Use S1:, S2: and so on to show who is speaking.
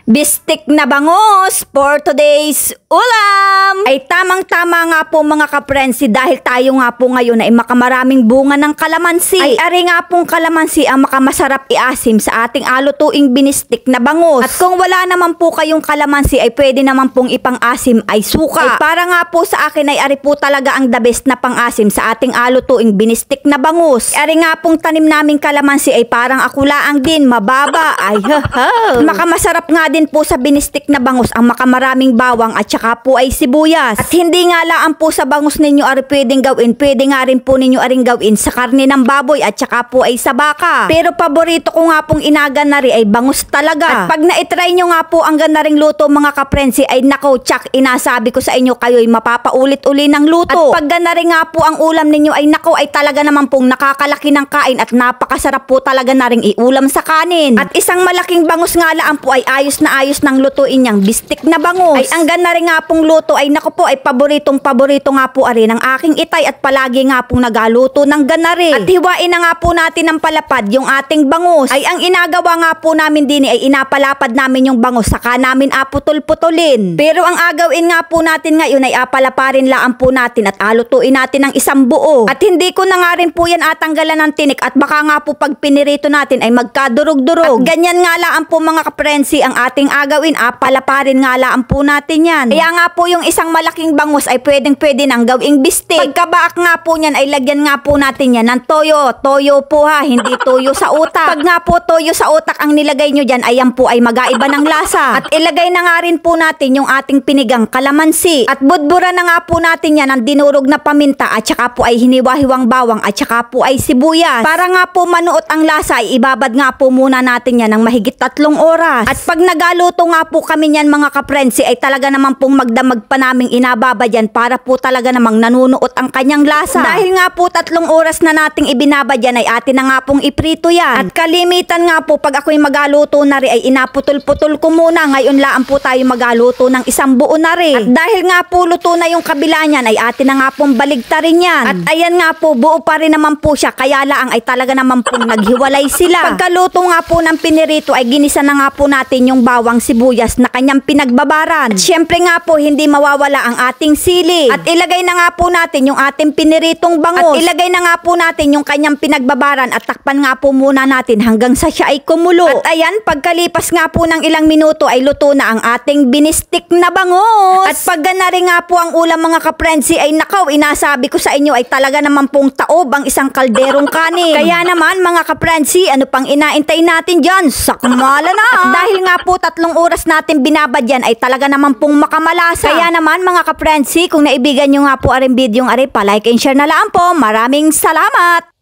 S1: Bistik na bangus for today's ulam! Ay tamang-tama nga po mga kaprensi dahil tayo nga po ngayon ay makamaraming bunga ng kalamansi. Ay ari nga pong kalamansi ang makamasarap iasim sa ating alutuing binistik na bangus. At kung wala naman po kayong kalamansi ay pwede naman pong ipang-asim ay suka. Ay para nga po sa akin ay ari po talaga ang the best na pang-asim sa ating alutuing binistik na bangus. Ari nga pong tanim naming kalamansi ay parang akulaang din, mababa. Ay makamasarap nga din po sa binistik na bangus ang makamaraming bawang at saka po ay sibuyas. At hindi nga laan po sa bangus ninyo ari pwedeng gawin, pwede nga rin po ninyo aring gawin sa karne ng baboy at saka po ay sa baka. Pero paborito ko nga pong inaganari ay bangus talaga. At pag na-try nyo nga po ang ganaring luto mga kaprensi ay nako tsak, inasabi ko sa inyo kayo'y mapapaulit-uli ng luto. At pag ganari nga po ang ulam ninyo ay nako ay talaga naman pong nakakalaki ng kain at napakasarap po talaga na ring iulam sa kanin. At isang malaking bangus nga laan po ay ayos na ayos ng lutuin niyang bistik na bangus. Ay ang ganari nga pong luto ay nako po ay paborito nga po ari ng aking itay at palagi nga pong nagaluto ng ganari. At hiwain na nga po natin ng palapad yung ating bangus. Ay ang inagawa nga po namin din ay inapalapad namin yung bangus saka namin aputol-putulin. Pero ang agawin nga po natin ngayon ay apalaparin laan po natin at alutuin natin ng isang buo. At hindi ko na nga rin po yan atanggalan ng tinik at baka nga po pag pinirito natin ay magkadurog-durog. At ganyan nga laan po mga kaprensi ang ating agawin, palaparin nga laan po natin yan. Kaya nga po yung isang malaking bangus ay pwedeng-pwede nang gawing bistik. Pagkabaak nga po niyan ay lagyan nga po natin yan ng toyo. Toyo po ha, hindi toyo sa utak. Pag nga po toyo sa utak ang nilagay nyo dyan, ayan po ay magaiba ng lasa. At ilagay na nga rin po natin yung ating pinigang kalamansi. At budbura na nga po natin yan ng dinurog na paminta at saka po ay hiniwa-hiwang bawang at saka po ay sibuyas. Para nga po manuot ang lasa ay ibabad nga po muna natin yan ng mahigit 3 oras. At pag nagaluto nga po kami niyan mga kaprensi ay talaga naman pong magdamag pa naming inababad yan para po talaga namang nanunuot ang kanyang lasa. Dahil nga po 3 oras na nating ibinabad yan ay atin na nga pong iprito yan. At kalimitan nga po pag ako'y magaluto na rin ay inaputol-putol ko muna. Ngayon laan po tayo magaluto ng isang buo na rin. At dahil nga po luto na yung kabila niyan ay atin na nga pong baligtarin yan. At ayan nga po buo pa rin naman po siya kaya laang ay talaga naman pong naghiwalay sila. Pagkaluto nga po ng pinirito ay ginisa na nga po natin yung bawang sibuyas na kanyang pinagbabaran. At syempre nga po hindi mawawala ang ating sili. At ilagay na nga po natin yung ating piniritong bangus. At ilagay na nga po natin yung kanyang pinagbabaran at takpan nga po muna natin hanggang sa siya ay kumulo. At ayan, pagkalipas nga po ng ilang minuto ay luto na ang ating binistik na bangus. At pag ganari nga po ang ulam mga kaprensi ay nakaw, inasabi ko sa inyo ay talaga naman pong taob ang isang kalderong kanin. Kaya naman mga kaprensi, ano pang inaintay natin dyan? Sakmala na! At dahil nga po 3 oras natin binabad yan ay talaga naman pong makamalasa. Kaya naman mga kaprensi, kung naibigan nyo nga po aring video ng ari, palike and share na lang po. Maraming salamat!